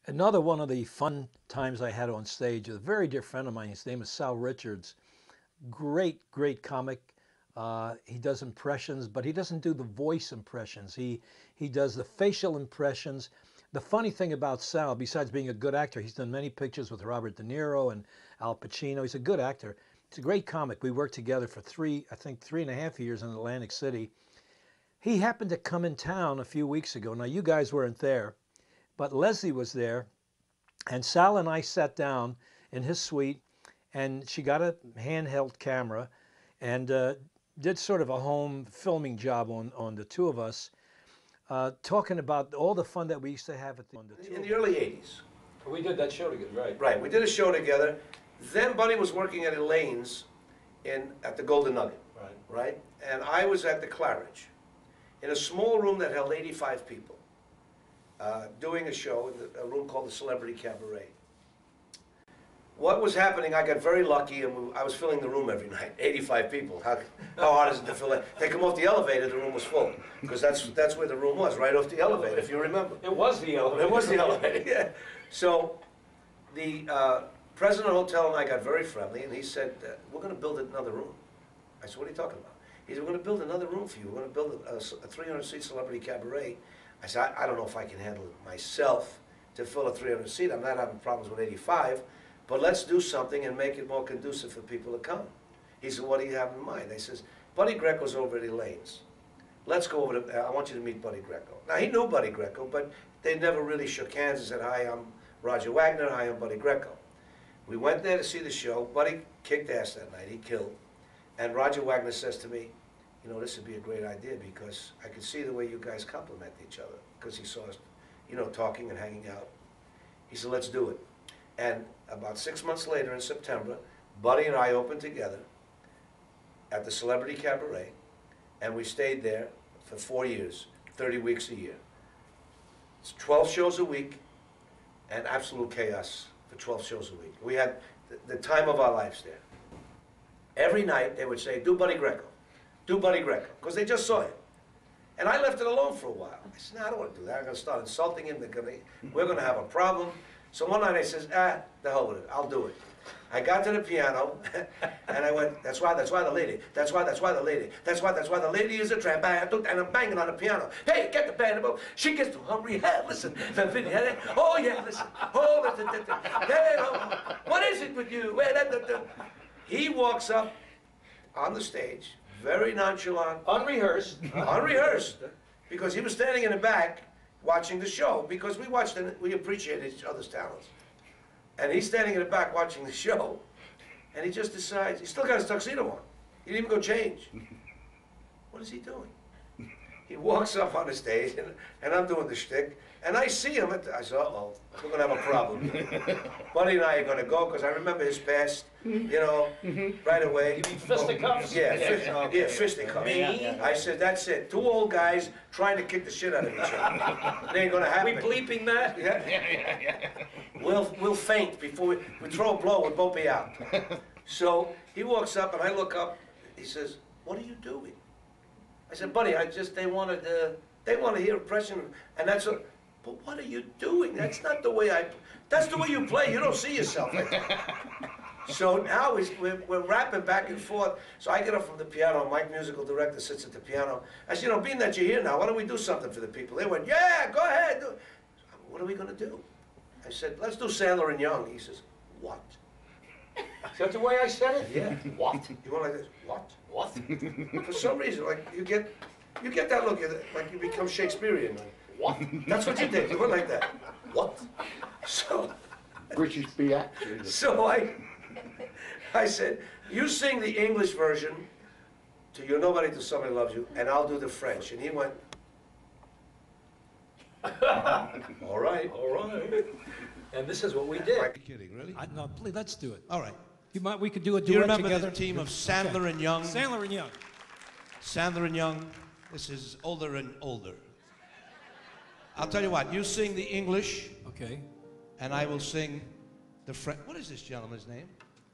Another one of the fun times I had on stage, a very dear friend of mine, his name is Sal Richards. Great, great comic. He does impressions, but he doesn't do the voice impressions. He does the facial impressions. The funny thing about Sal, besides being a good actor, he's done many pictures with Robert De Niro and Al Pacino. He's a good actor. He's a great comic. We worked together for I think 3.5 years in Atlantic City. He happened to come in town a few weeks ago. Now, you guys weren't there, but Leslie was there, and Sal and I sat down in his suite, and she got a handheld camera and did sort of a home filming job on the two of us, talking about all the fun that we used to have in the early 80s. We did that show together, right? Right, we did a show together. Then Buddy was working at Elaine's at the Golden Nugget, right? And I was at the Claridge, in a small room that held 85 people, doing a show in a room called the Celebrity Cabaret. What was happening, I got very lucky, and I was filling the room every night, 85 people. How hard is it to fill it? They come off the elevator, the room was full, because that's where the room was, right off the elevator, if you remember. It was the elevator. It was the elevator, yeah. So the president of the hotel and I got very friendly, and he said, we're going to build another room. I said, what are you talking about? He said, we're going to build another room for you. We're going to build a 300-seat Celebrity Cabaret. I said, I don't know if I can handle it myself to fill a 300-seat. I'm not having problems with 85, but let's do something and make it more conducive for people to come. He said, what do you have in mind? I says, Buddy Greco's over at Elaine's. Let's go over to, I want you to meet Buddy Greco. Now, he knew Buddy Greco, but they never really shook hands and said, hi, I'm Roger Wagner, hi, I'm Buddy Greco. We went there to see the show. Buddy kicked ass that night, he killed. And Roger Wagner says to me, you know, this would be a great idea because I could see the way you guys compliment each other, because he saw us, you know, talking and hanging out. He said, let's do it. And about 6 months later in September, Buddy and I opened together at the Celebrity Cabaret, and we stayed there for 4 years, 30 weeks a year. It's 12 shows a week and absolute chaos for 12 shows a week. We had the time of our lives there. Every night they would say, do Buddy Greco, do Buddy Greco, because they just saw him. And I left it alone for a while. I said, no, I don't want to do that. I'm going to start insulting him. We're going to have a problem. So one night I says, the hell with it. I'll do it. I got to the piano, and I went, that's why the lady, that's why the lady, that's why the lady is a tramp, and I'm banging on the piano. Hey, get the piano, she gets too hungry, hey, listen, oh yeah, listen, oh, hey, oh, what is it with you? He walks up on the stage, very nonchalant. Unrehearsed. Unrehearsed, because he was standing in the back watching the show, because we watched and we appreciated each other's talents. And he's standing in the back watching the show, and he just decides, he's still got his tuxedo on. He didn't even go change. What is he doing? He walks up on the stage, and I'm doing the shtick, and I see him. I said, uh-oh, we're going to have a problem. Buddy and I are going to go, because I remember his past, you know, right away. You mean fisticuffs? Yeah, fisticuffs. Yeah. I said, that's it. Two old guys trying to kick the shit out of each other. It ain't going to happen. We bleeping that? Yeah. We'll faint before we throw a blow, we'll both be out. So he walks up, and I look up. He says, what are you doing? I said, Buddy, they wanted to hear impression, and that's what. But what are you doing? That's not the way that's the way you play. You don't see yourself like that. So now we're rapping back and forth. So I get up from the piano. Mike, musical director, sits at the piano. I said, you know, being that you're here now, why don't we do something for the people? They went, yeah, go ahead. What are we going to do? I said, let's do Sandler and Young. He says, what? Is that the way I said it? Yeah. What? You went like this, what? What? For some reason, like, you get that look, like you become Shakespearean. Like, what? That's what you did. You went like that. What? So, British actor. So I said, you sing the English version to You're Nobody Till Somebody Loves You, and I'll do the French. And he went, all right. All right. And this is what we did. Are you kidding, really? No, please, let's do it. All right. We could do a duet Do you remember together? the team of Sandler and Young? Sandler and Young. Sandler and Young. This is older and older. I'll tell you what. You sing the English. Okay. And I will sing the French. What is this gentleman's name?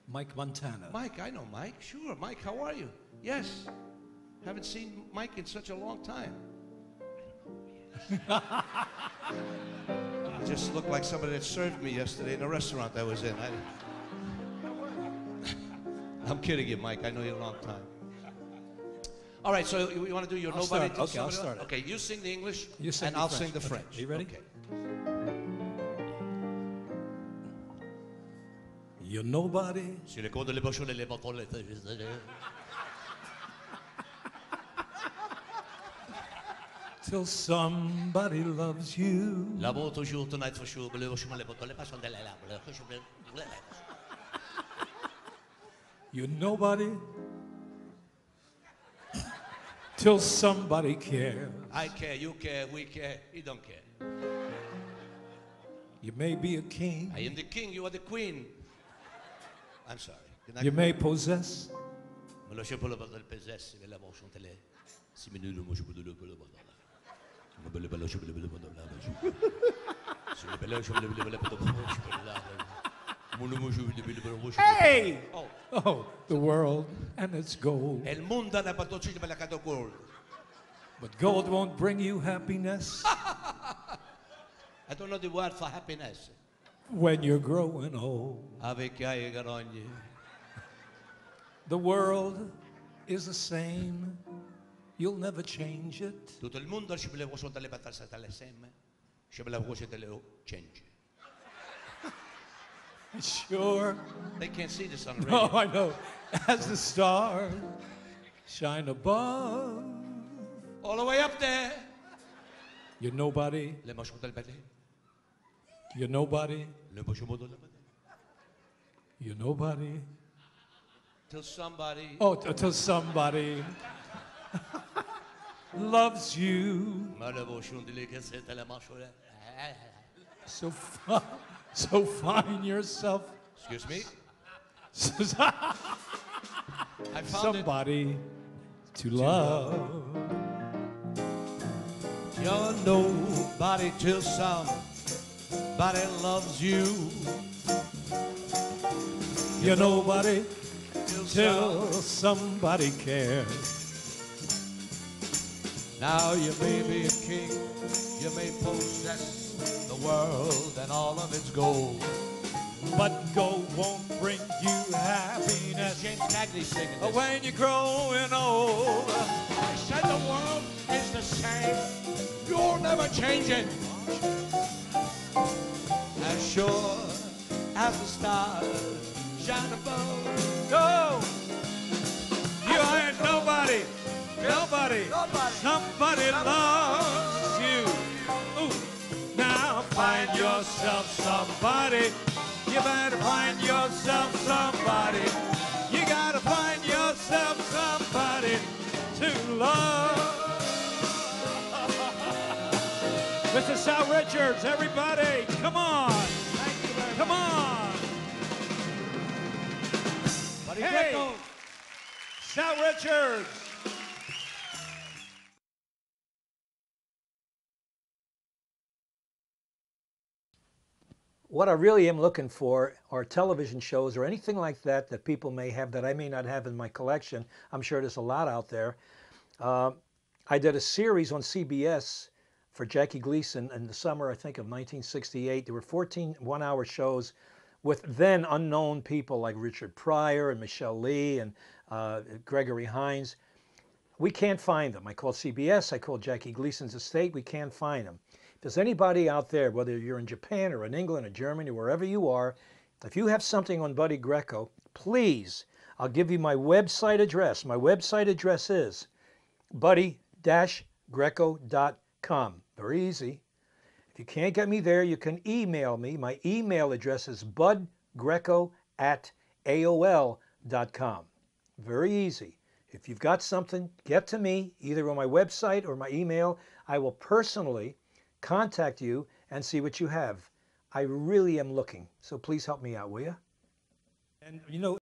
Mike Montana. Mike. I know Mike. Sure. Mike, how are you? Yes. Haven't seen Mike in such a long time. I don't know who he is. It just looked like somebody that served me yesterday in a restaurant I was in. I'm kidding you, Mike. I know you a long time. All right, so you want to do your I'll nobody? start. Okay, I'll start it. Okay, you sing the English, You sing and the I'll French. sing the Okay, French. you ready? Okay. You're nobody. Si le contes les pochons, les bâtons, les- Till somebody loves you. L'amour toujours, tonight for sure, le pochon, les bâtons, les pochons, les larmes, le pochon, les- You're nobody. Till somebody cares. I care, you care, we care, he don't care. You may be a king. I am the king, you are the queen. I'm sorry. You may possess. Me lasciate per la banda del possessi, me la motion tele. Si me nudo mo shubu do per la banda. Me belle belle shubu belle banda la ba. Si le belle shubu belle belle banda shubu la. Mo no mo shubu belle belle mo shubu. Hey! Oh, Oh, the world and its gold. el mondo na patocci de la cato gold. But gold won't bring you happiness I don't know the word for happiness. when you're growing old. Avec ai garogne. The world is the same. You'll never change it. Tutto il mondo ci vuole sotto le patate alle semme. Ci vuole voce delle change. Sure. They can't see this on the Oh, radio. I know. As the stars shine above. All the way up there. You're nobody. Le motion del belle. You're nobody. Le motion del belle. You're nobody. Till somebody. Oh, till somebody loves you. Ma le motion delle cassette la marche. So, so find yourself Excuse me. I found it. somebody to love. You're nobody till somebody loves you. You're nobody Till till somebody cares. Now you may be a king, you may possess the world and all of its gold. But gold won't bring you happiness James Cagney singing this. when you're growing old. I said the world is the same. You'll never change it. As sure as the stars shine above. Go! You ain't nobody. Nobody. Somebody loves you. Ooh. Now find yourself somebody. You better find yourself somebody. You gotta find yourself somebody to love. Mr. Sal Richards, everybody, come on. Come on. Hey, Greco. Sal Richards. What I really am looking for are television shows or anything like that that people may have that I may not have in my collection. I'm sure there's a lot out there. I did a series on CBS for Jackie Gleason in the summer, I think, of 1968. There were 14 one-hour shows with then unknown people like Richard Pryor and Michelle Lee and Gregory Hines. We can't find them. I called CBS, I called Jackie Gleason's estate, we can't find them. If there's anybody out there, whether you're in Japan or in England or Germany, wherever you are, if you have something on Buddy Greco, please, I'll give you my website address. My website address is buddy-greco.com. Very easy. If you can't get me there, you can email me. My email address is budgreco@aol.com. Very easy. If you've got something, get to me, either on my website or my email. I will personally contact you and see what you have. I really am looking, so please help me out, will you? And you know,